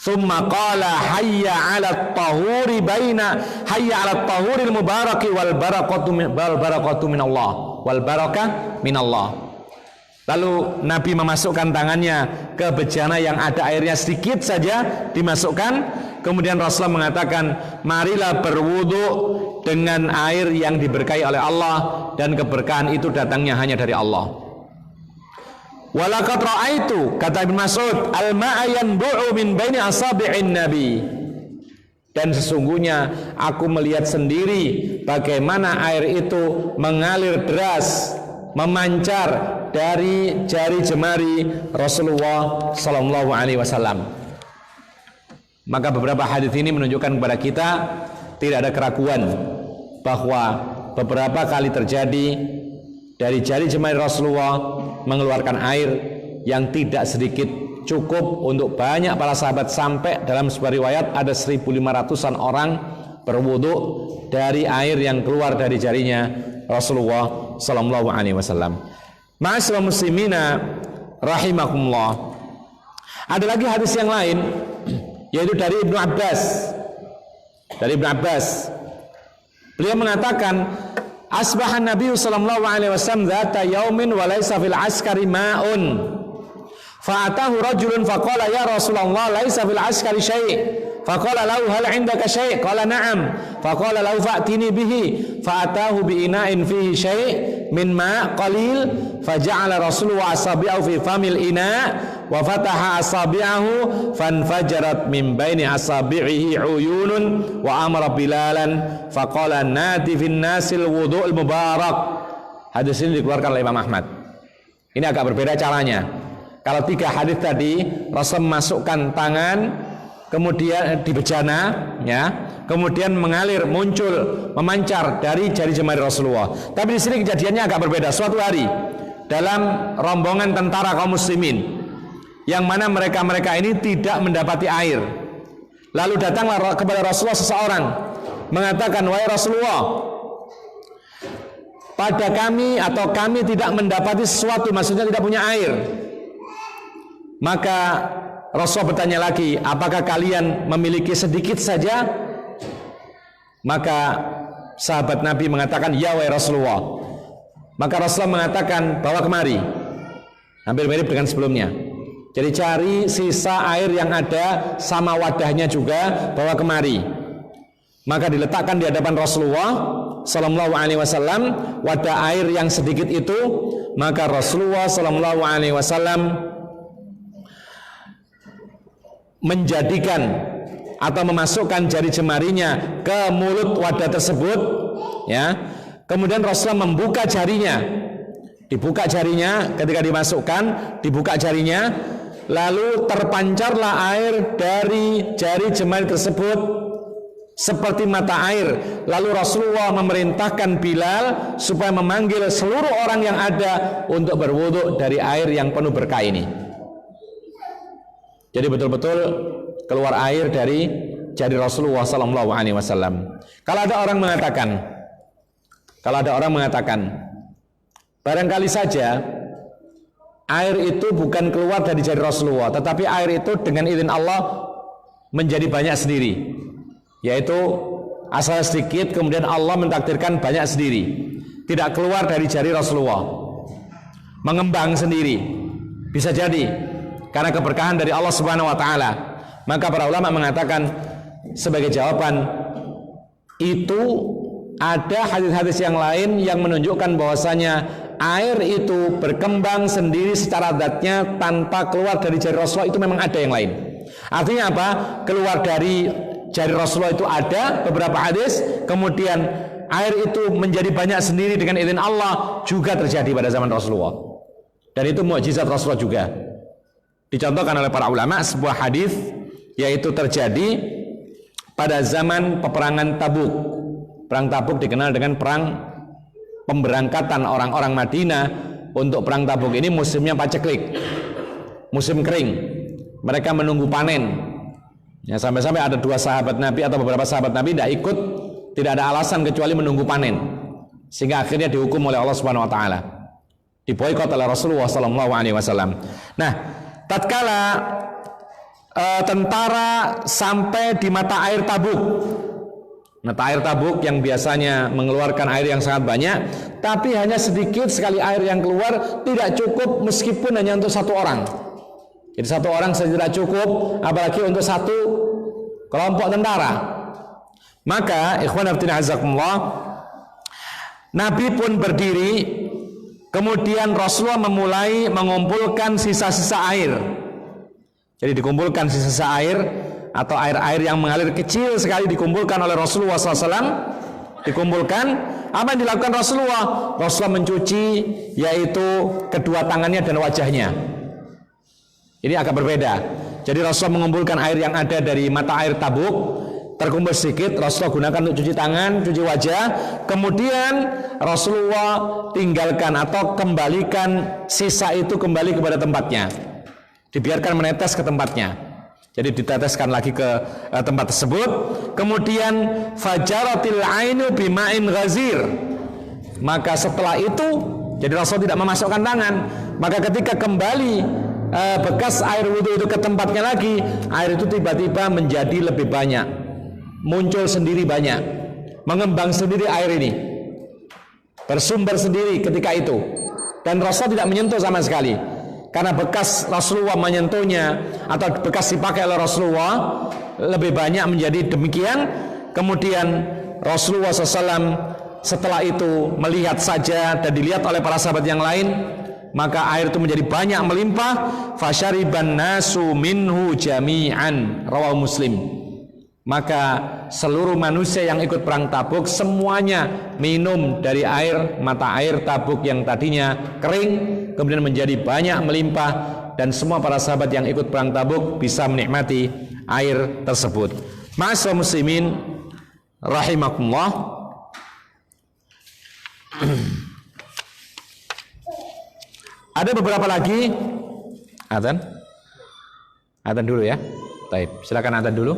thumma qala hayya 'ala at-tahuri baina hayya 'ala at-tahuri al-mubaraki wal barakatu minallah wal barakah minallah. Lalu Nabi memasukkan tangannya ke bejana yang ada airnya sedikit saja, dimasukkan. Kemudian Rasulullah mengatakan, marilah berwudu dengan air yang diberkahi oleh Allah, dan keberkahan itu datangnya hanya dari Allah. Walaqad ra'aitu, kata Ibnu Mas'ud, al-ma'a yanbu'u min baini asabi'in nabi. Dan sesungguhnya aku melihat sendiri bagaimana air itu mengalir deras, memancar dari jari jemari Rasulullah sallallahu alaihi wasallam. Maka beberapa hadis ini menunjukkan kepada kita tidak ada keraguan bahwa beberapa kali terjadi dari jari jemari Rasulullah mengeluarkan air yang tidak sedikit, cukup untuk banyak para sahabat, sampai dalam sebuah riwayat ada 1.500-an orang berwudu dari air yang keluar dari jarinya Rasulullah sallallahu alaihi wasallam. Ma'asyiral muslimina rahimakumullah. Ada lagi hadis yang lain, yaitu dari Ibnu Abbas. Dari Ibnu Abbas, beliau mengatakan, asbahan Nabi sallallahu alaihi wasallam dzata yaumin wa laisa fil askari ma'un. Fa'atahu rajulun faqala ya Rasulullah laisa fil askari syai'. Faqala lahu hal 'indaka syai'? Qala na'am. Faqala lahu fa'tini bihi. Fa'atahu bi ina'in fihi syai' min ma' qalil. Faja'ala Rasulullah asabi'ahu fi famil ina' wa fataha asabi'ahu fanfajarat min baini asabi'ihi uyunun wa amara Bilalan faqala nadi fin nasil wudu'ul mubarak. Hadis ini dikeluarkan oleh Imam Ahmad. Ini agak berbeda caranya. Kalau 3 hadis tadi, Rasul memasukkan tangan kemudian di bejana, ya, kemudian mengalir, muncul, memancar dari jari jemari Rasulullah. Tapi di sini kejadiannya agak berbeda. Suatu hari dalam rombongan tentara kaum muslimin, yang mana mereka ini tidak mendapati air. Lalu datanglah kepada Rasulullah seseorang mengatakan, wahai Rasulullah, pada kami atau kami tidak mendapati sesuatu, maksudnya tidak punya air. Maka Rasulullah bertanya lagi, apakah kalian memiliki sedikit saja? Maka sahabat Nabi mengatakan, ya wahai Rasulullah. Maka Rasulullah mengatakan, bawa kemari. Hampir mirip dengan sebelumnya. Jadi cari sisa air yang ada sama wadahnya juga, bawa kemari. Maka diletakkan di hadapan Rasulullah sallallahu alaihi wasallam wadah air yang sedikit itu. Maka Rasulullah sallallahu alaihi wasallam menjadikan atau memasukkan jari jemarinya ke mulut wadah tersebut, ya. Kemudian Rasulullah membuka jarinya, dibuka jarinya, ketika dimasukkan dibuka jarinya, lalu terpancarlah air dari jari jemari tersebut seperti mata air. Lalu Rasulullah memerintahkan Bilal supaya memanggil seluruh orang yang ada untuk berwudu dari air yang penuh berkah ini. Jadi betul-betul keluar air dari jari Rasulullah sallallahu alaihi wasallam. Kalau ada orang mengatakan barangkali saja air itu bukan keluar dari jari Rasulullah, tetapi air itu dengan izin Allah menjadi banyak sendiri, yaitu asal sedikit kemudian Allah mentakdirkan banyak sendiri, tidak keluar dari jari Rasulullah, mengembang sendiri. Bisa jadi karena keberkahan dari Allah Subhanahu wa taala. Maka para ulama mengatakan sebagai jawaban itu ada hadis-hadis yang lain yang menunjukkan bahwasanya air itu berkembang sendiri secara zatnya tanpa keluar dari jari Rasulullah, itu memang ada yang lain. Artinya apa? Keluar dari jari Rasulullah itu ada beberapa hadis, kemudian air itu menjadi banyak sendiri dengan izin Allah juga terjadi pada zaman Rasulullah. Dan itu mukjizat Rasulullah juga. Dicontohkan oleh para ulama sebuah hadis yaitu terjadi pada zaman peperangan Tabuk. Perang Tabuk dikenal dengan perang pemberangkatan orang-orang Madinah untuk perang Tabuk. Ini musimnya paceklik, musim kering. Mereka menunggu panen. Ya, sampai-sampai ada 2 sahabat Nabi atau beberapa sahabat Nabi tidak ikut, tidak ada alasan kecuali menunggu panen, sehingga akhirnya dihukum oleh Allah Subhanahu Wa Taala, diboikot oleh Rasulullah Sallallahu Alaihi Wasallam. Nah, tatkala tentara sampai di mata air Tabuk. Mata air Tabuk yang biasanya mengeluarkan air yang sangat banyak, tapi hanya sedikit sekali air yang keluar, tidak cukup meskipun hanya untuk 1 orang. Jadi 1 orang saja tidak cukup, apalagi untuk 1 kelompok tentara. Maka ikhwan fillah azakumullah, Nabi pun berdiri, kemudian Rasulullah memulai mengumpulkan sisa-sisa air. Jadi dikumpulkan sisa-sisa air atau air-air yang mengalir kecil sekali dikumpulkan oleh Rasulullah SAW. Dikumpulkan, apa yang dilakukan Rasulullah? Rasulullah mencuci yaitu kedua tangannya dan wajahnya. Ini agak berbeda. Jadi Rasulullah mengumpulkan air yang ada dari mata air Tabuk, terkumpul sedikit, Rasulullah gunakan untuk cuci tangan, cuci wajah. Kemudian Rasulullah tinggalkan atau kembalikan sisa itu kembali kepada tempatnya, dibiarkan menetes ke tempatnya. Jadi diteteskan lagi ke tempat tersebut. Kemudian fajaratil ainu bima'in ghazir. Maka setelah itu, jadi Rasul tidak memasukkan tangan. Maka ketika kembali bekas air wudhu itu ke tempatnya lagi, air itu tiba-tiba menjadi lebih banyak, muncul sendiri banyak, mengembang sendiri air ini, bersumber sendiri ketika itu. Dan Rasul tidak menyentuh sama sekali, karena bekas Rasulullah menyentuhnya atau bekas dipakai oleh Rasulullah lebih banyak menjadi demikian. Kemudian Rasulullah SAW setelah itu melihat saja dan dilihat oleh para sahabat yang lain, maka air itu menjadi banyak melimpah. Fasyariban nasu minhu jami'an, rawahu Muslim. Maka seluruh manusia yang ikut perang Tabuk semuanya minum dari air mata air Tabuk yang tadinya kering kemudian menjadi banyak melimpah, dan semua para sahabat yang ikut perang Tabuk bisa menikmati air tersebut. Ma'asyiral muslimin rahimakumullah. Ada beberapa lagi adzan dulu ya. Baik, silakan adzan dulu.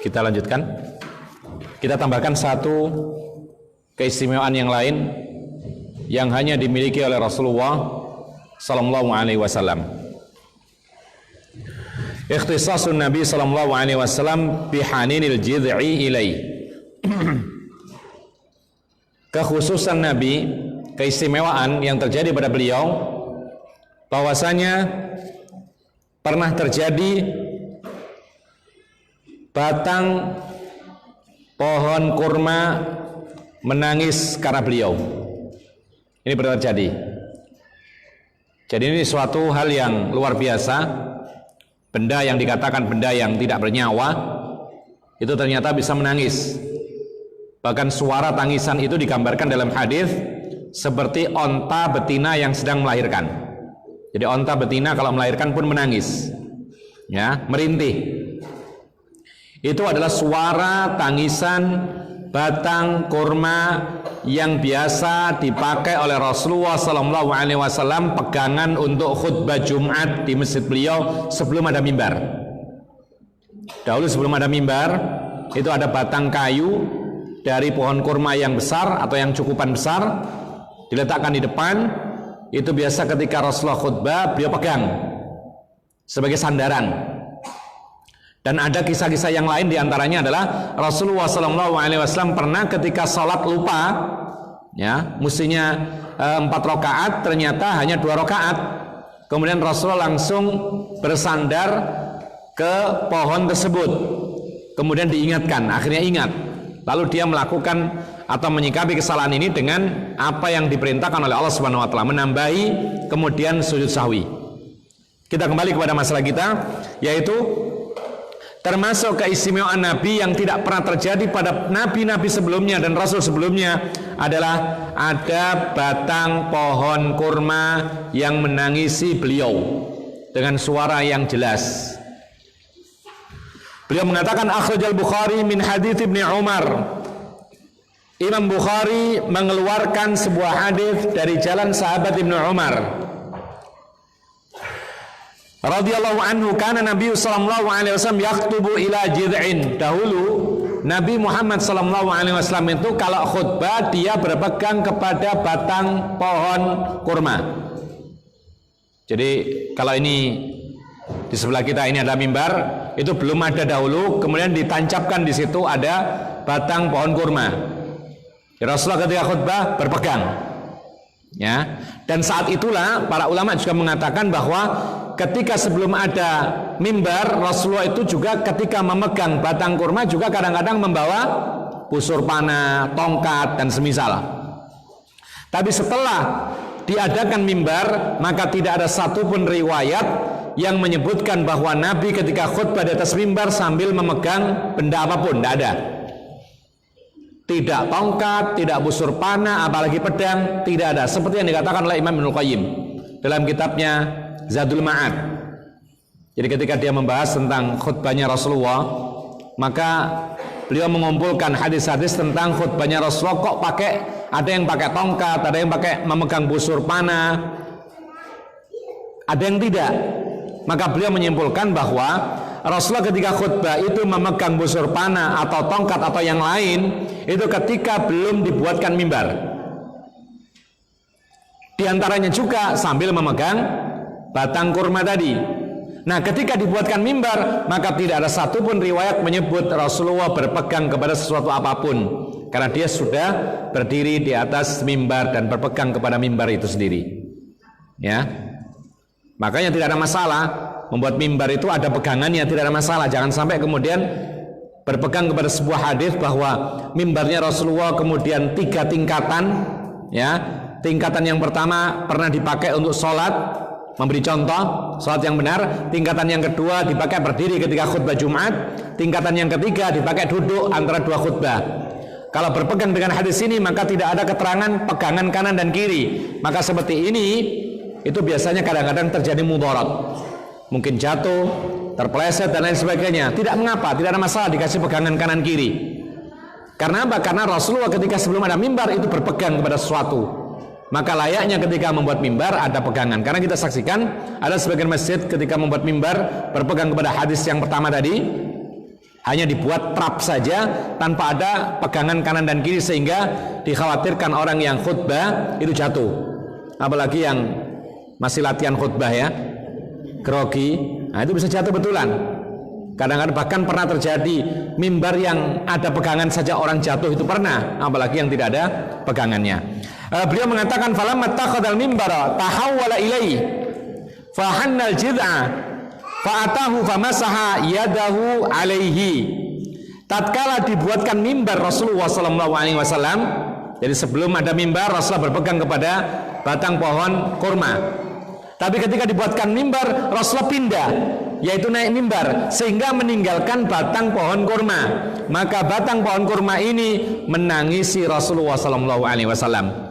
Kita lanjutkan. Kita tambahkan satu keistimewaan yang lain yang hanya dimiliki oleh Rasulullah sallallahu alaihi wasallam. Ikhtisasun Nabi sallallahu alaihi wasallam bi haninil jid'i ilai. Kekhususan Nabi, keistimewaan yang terjadi pada beliau bahwasanya pernah terjadi batang pohon kurma menangis karena beliau. Ini pernah terjadi. Jadi ini suatu hal yang luar biasa. Benda yang dikatakan benda yang tidak bernyawa itu ternyata bisa menangis. Bahkan suara tangisan itu digambarkan dalam hadis seperti onta betina yang sedang melahirkan. Jadi onta betina kalau melahirkan pun menangis, ya, merintih. Itu adalah suara tangisan batang kurma yang biasa dipakai oleh Rasulullah sallallahu alaihi wasallam pegangan untuk khutbah Jumat di masjid beliau sebelum ada mimbar. Dahulu sebelum ada mimbar itu ada batang kayu dari pohon kurma yang besar atau yang cukupan besar diletakkan di depan. Itu biasa ketika Rasulullah khutbah beliau pegang sebagai sandaran. Dan ada kisah-kisah yang lain, diantaranya adalah Rasulullah SAW pernah ketika sholat lupa, ya, mestinya 4 rakaat, ternyata hanya 2 rakaat. Kemudian Rasulullah langsung bersandar ke pohon tersebut. Kemudian diingatkan, akhirnya ingat. Lalu dia melakukan atau menyikapi kesalahan ini dengan apa yang diperintahkan oleh Allah Subhanahu Wa Taala, menambahi kemudian sujud sahwi. Kita kembali kepada masalah kita, yaitu termasuk keistimewaan Nabi yang tidak pernah terjadi pada nabi-nabi sebelumnya dan rasul sebelumnya adalah ada batang pohon kurma yang menangisi beliau dengan suara yang jelas. Beliau mengatakan akhrajal Bukhari min hadits Ibnu Umar. Imam Bukhari mengeluarkan sebuah hadis dari jalan sahabat Ibnu Umar radhiyallahu anhu, kana Nabi sallallahu alaihi wasallam yaktubu ila jid'in. Dahulu Nabi Muhammad sallallahu alaihi wasallam itu kalau khutbah dia berpegang kepada batang pohon kurma. Jadi kalau ini di sebelah kita ini ada mimbar, itu belum ada dahulu, kemudian ditancapkan di situ ada batang pohon kurma. Rasulullah ketika khutbah berpegang. Ya, dan saat itulah para ulama juga mengatakan bahwa ketika sebelum ada mimbar, Rasulullah itu juga ketika memegang batang kurma juga kadang-kadang membawa busur panah, tongkat dan semisal. Tapi setelah diadakan mimbar, maka tidak ada satupun riwayat yang menyebutkan bahwa Nabi ketika khutbah di atas mimbar sambil memegang benda apapun, tidak ada. Tidak tongkat, tidak busur panah, apalagi pedang, tidak ada. Seperti yang dikatakan oleh Imam Ibnu Qayyim dalam kitabnya Zadul Ma'ad. Jadi ketika dia membahas tentang khutbahnya Rasulullah, maka beliau mengumpulkan hadis-hadis tentang khutbahnya Rasulullah kok pakai, ada yang pakai tongkat, ada yang pakai memegang busur panah, ada yang tidak. Maka beliau menyimpulkan bahwa Rasulullah ketika khutbah itu memegang busur panah atau tongkat atau yang lain itu ketika belum dibuatkan mimbar. Di antaranya juga sambil memegang batang kurma tadi. Nah, ketika dibuatkan mimbar, maka tidak ada satupun riwayat menyebut Rasulullah berpegang kepada sesuatu apapun, karena dia sudah berdiri di atas mimbar dan berpegang kepada mimbar itu sendiri. Ya, makanya tidak ada masalah membuat mimbar itu ada pegangannya, tidak ada masalah. Jangan sampai kemudian berpegang kepada sebuah hadis bahwa mimbarnya Rasulullah kemudian 3 tingkatan, ya, 3 Tingkatan yang pertama pernah dipakai untuk sholat, memberi contoh sholat yang benar. Tingkatan yang kedua dipakai berdiri ketika khutbah Jumat. Tingkatan yang ketiga dipakai duduk antara dua khutbah. Kalau berpegang dengan hadis ini maka tidak ada keterangan pegangan kanan dan kiri. Maka seperti ini itu biasanya kadang-kadang terjadi mudarat, mungkin jatuh, terpeleset dan lain sebagainya. Tidak mengapa, tidak ada masalah dikasih pegangan kanan kiri. Karena apa? Karena Rasulullah ketika sebelum ada mimbar itu berpegang kepada sesuatu. Maka layaknya ketika membuat mimbar ada pegangan. Karena kita saksikan ada sebagian masjid ketika membuat mimbar berpegang kepada hadis yang pertama tadi, hanya dibuat trap saja tanpa ada pegangan kanan dan kiri, sehingga dikhawatirkan orang yang khutbah itu jatuh. Apalagi yang masih latihan khutbah ya, grogi, nah itu bisa jatuh betulan. Kadang-kadang bahkan pernah terjadi mimbar yang ada pegangan saja orang jatuh, itu pernah, apalagi yang tidak ada pegangannya. Beliau mengatakan falamma takhadal mimbara tahawwala ilaihi fahannal jid'a fa'atahu famasaha yadahu alaihi. Tatkala dibuatkan mimbar Rasulullah sallallahu alaihi wasallam, jadi sebelum ada mimbar Rasulullah berpegang kepada batang pohon kurma. Tapi ketika dibuatkan mimbar Rasulullah pindah, yaitu naik mimbar, sehingga meninggalkan batang pohon kurma. Maka batang pohon kurma ini menangisi Rasulullah sallallahu alaihi wasallam.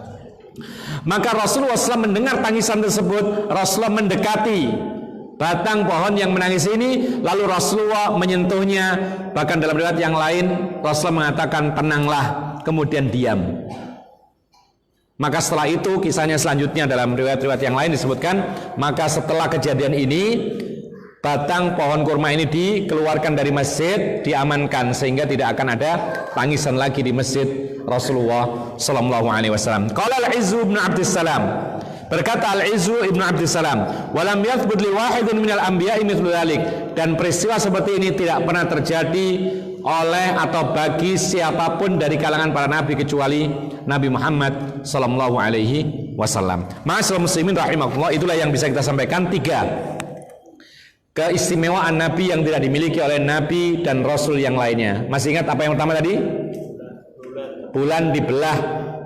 Maka Rasulullah SAW mendengar tangisan tersebut. Rasulullah mendekati batang pohon yang menangis ini, lalu Rasulullah menyentuhnya. Bahkan dalam riwayat yang lain Rasulullah mengatakan tenanglah, kemudian diam. Maka setelah itu kisahnya selanjutnya dalam riwayat-riwayat yang lain disebutkan, maka setelah kejadian ini batang pohon kurma ini dikeluarkan dari masjid, diamankan, sehingga tidak akan ada tangisan lagi di masjid Rasulullah sallallahu alaihi wasallam. Qala Al-Izzu ibn Abdissalam, berkata Al-Izzu ibn Abdissalam, walam yathbut li wahidin minal anbiya'i mithlu dzalik, dan peristiwa seperti ini tidak pernah terjadi oleh atau bagi siapapun dari kalangan para nabi kecuali Nabi Muhammad sallallahu alaihi wasallam. Ma'asyiral muslimin rahimakumullah, itulah yang bisa kita sampaikan, 3 keistimewaan Nabi yang tidak dimiliki oleh Nabi dan Rasul yang lainnya. Masih ingat apa yang pertama tadi? Bulan dibelah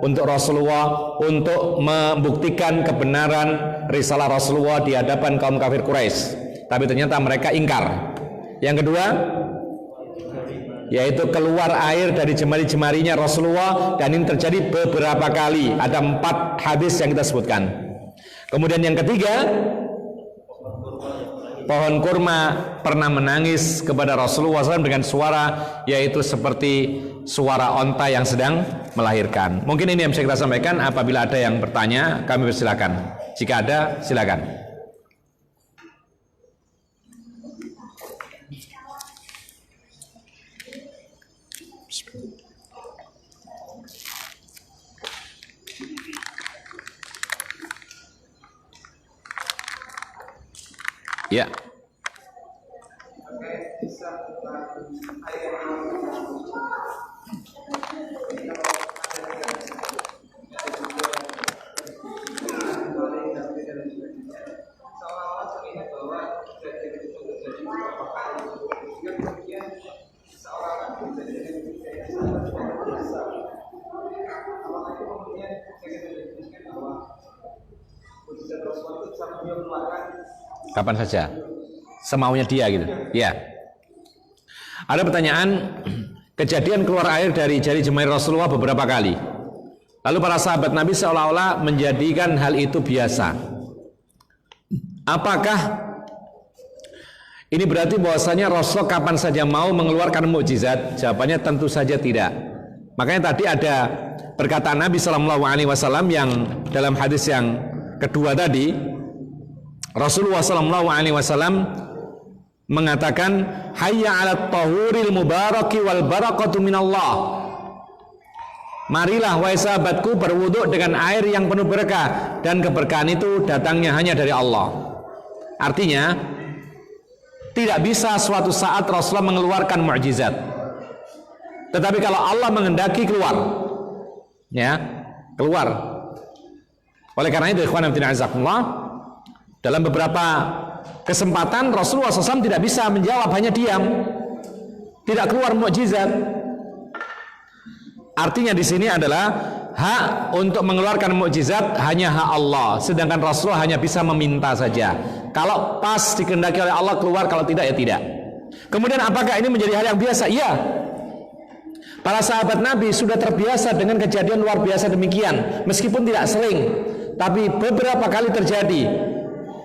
untuk Rasulullah, untuk membuktikan kebenaran risalah Rasulullah di hadapan kaum kafir Quraisy. Tapi ternyata mereka ingkar. Yang kedua, yaitu keluar air dari jemari-jemarinya Rasulullah, dan ini terjadi beberapa kali. Ada 4 hadis yang kita sebutkan. Kemudian yang ketiga, pohon kurma pernah menangis kepada Rasulullah SAW dengan suara, yaitu seperti suara onta yang sedang melahirkan. Mungkin ini yang bisa kita sampaikan. Apabila ada yang bertanya, kami persilakan. Jika ada, silakan. Ya. Kapan saja, semaunya dia gitu. Ya. Ada pertanyaan, kejadian keluar air dari jari jemari Rasulullah beberapa kali. Lalu para sahabat Nabi seolah-olah menjadikan hal itu biasa. Apakah ini berarti bahwasanya Rasul kapan saja mau mengeluarkan mukjizat? Jawabannya tentu saja tidak. Makanya tadi ada perkataan Nabi Sallallahu Alaihi Wasallam yang dalam hadis yang kedua tadi, Rasulullah Sallallahu Alaihi Wasallam mengatakan, hayya 'alat tahuril mubaraki wal barakatu minallah. Marilah wahai sahabatku berwuduk dengan air yang penuh berkah, dan keberkahan itu datangnya hanya dari Allah. Artinya tidak bisa suatu saat Rasulullah mengeluarkan mukjizat. Tetapi kalau Allah menghendaki keluar, ya, keluar. Oleh karena itu, ikhwan fillah azakumullah, dalam beberapa kesempatan Rasulullah SAW tidak bisa menjawab, hanya diam, tidak keluar mukjizat. Artinya di sini adalah hak untuk mengeluarkan mukjizat hanya hak Allah, sedangkan Rasulullah hanya bisa meminta saja. Kalau pas dikehendaki oleh Allah keluar, kalau tidak ya tidak. Kemudian apakah ini menjadi hal yang biasa? Iya. Para sahabat Nabi sudah terbiasa dengan kejadian luar biasa demikian, meskipun tidak sering, tapi beberapa kali terjadi.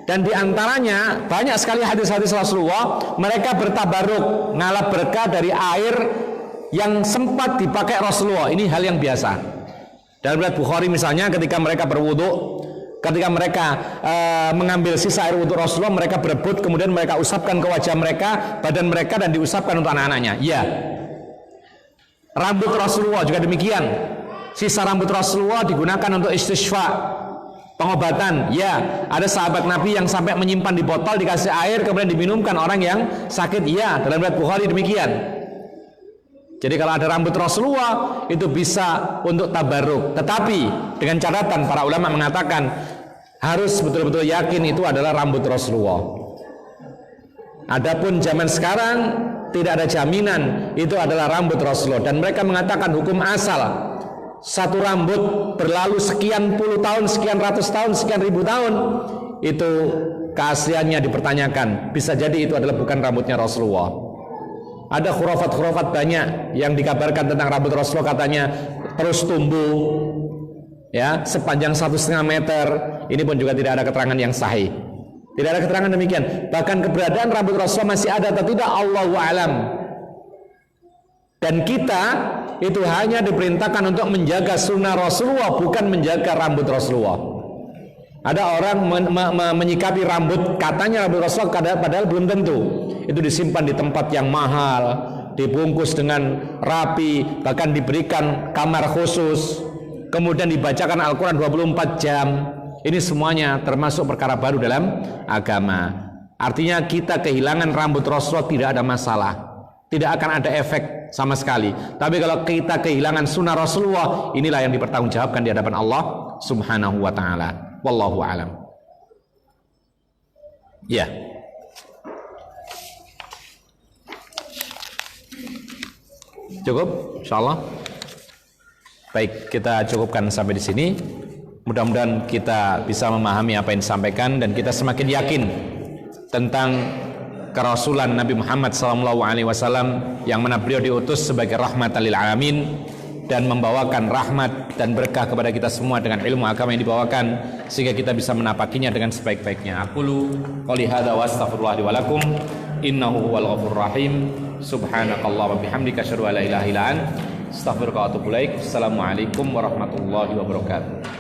Dan diantaranya banyak sekali hadis-hadis Rasulullah, mereka bertabaruk, ngalap berkah dari air yang sempat dipakai Rasulullah. Ini hal yang biasa. Dalam riwayat Bukhari misalnya, ketika mereka berwudu, ketika mereka mengambil sisa air wudu Rasulullah, mereka berebut, kemudian mereka usapkan ke wajah mereka, badan mereka, dan diusapkan untuk anak-anaknya. Ya. Rambut Rasulullah juga demikian. Sisa rambut Rasulullah digunakan untuk istisqa, pengobatan. Ya, ada sahabat Nabi yang sampai menyimpan di botol, dikasih air, kemudian diminumkan orang yang sakit. Ya, dalam riwayat Bukhari demikian. Jadi kalau ada rambut Rasulullah itu bisa untuk tabarruk. Tetapi dengan catatan, para ulama mengatakan harus betul-betul yakin itu adalah rambut Rasulullah. Adapun zaman sekarang tidak ada jaminan itu adalah rambut Rasulullah, dan mereka mengatakan hukum asal satu rambut berlalu sekian puluh tahun, sekian ratus tahun, sekian ribu tahun, itu keasliannya dipertanyakan. Bisa jadi itu adalah bukan rambutnya Rasulullah. Ada khurafat-khurafat banyak yang dikabarkan tentang rambut Rasulullah, katanya terus tumbuh ya sepanjang 1,5 meter. Ini pun juga tidak ada keterangan yang sahih. Tidak ada keterangan demikian. Bahkan keberadaan rambut Rasulullah masih ada atau tidak, Allahu a'lam. Dan kita itu hanya diperintahkan untuk menjaga sunnah Rasulullah, bukan menjaga rambut Rasulullah. Ada orang menyikapi rambut, katanya rambut Rasulullah, padahal belum tentu. Itu disimpan di tempat yang mahal, dibungkus dengan rapi, bahkan diberikan kamar khusus, kemudian dibacakan Al-Quran 24 jam. Ini semuanya termasuk perkara baru dalam agama. Artinya kita kehilangan rambut Rasulullah tidak ada masalah, tidak akan ada efek sama sekali. Tapi kalau kita kehilangan sunnah Rasulullah, inilah yang dipertanggungjawabkan di hadapan Allah Subhanahu wa ta'ala. Wallahu a'lam. Ya. Cukup, insyaallah. Baik, kita cukupkan sampai di sini. Mudah-mudahan kita bisa memahami apa yang disampaikan dan kita semakin yakin tentang kerasulan Nabi Muhammad SAW, yang mana beliau diutus sebagai rahmatan lil alamin dan membawakan rahmat dan berkah kepada kita semua dengan ilmu agama yang dibawakan, sehingga kita bisa menapakinya dengan sebaik-baiknya. Aqulu qouli hadza wa astaghfirullah li wa lakum innahu huwal ghafurur rahim. Subhanakallah wa bihamdika asyhadu an la ilaha illa anta astaghfiruka wa atubu ilaik. Assalamualaikum warahmatullahi wabarakatuh.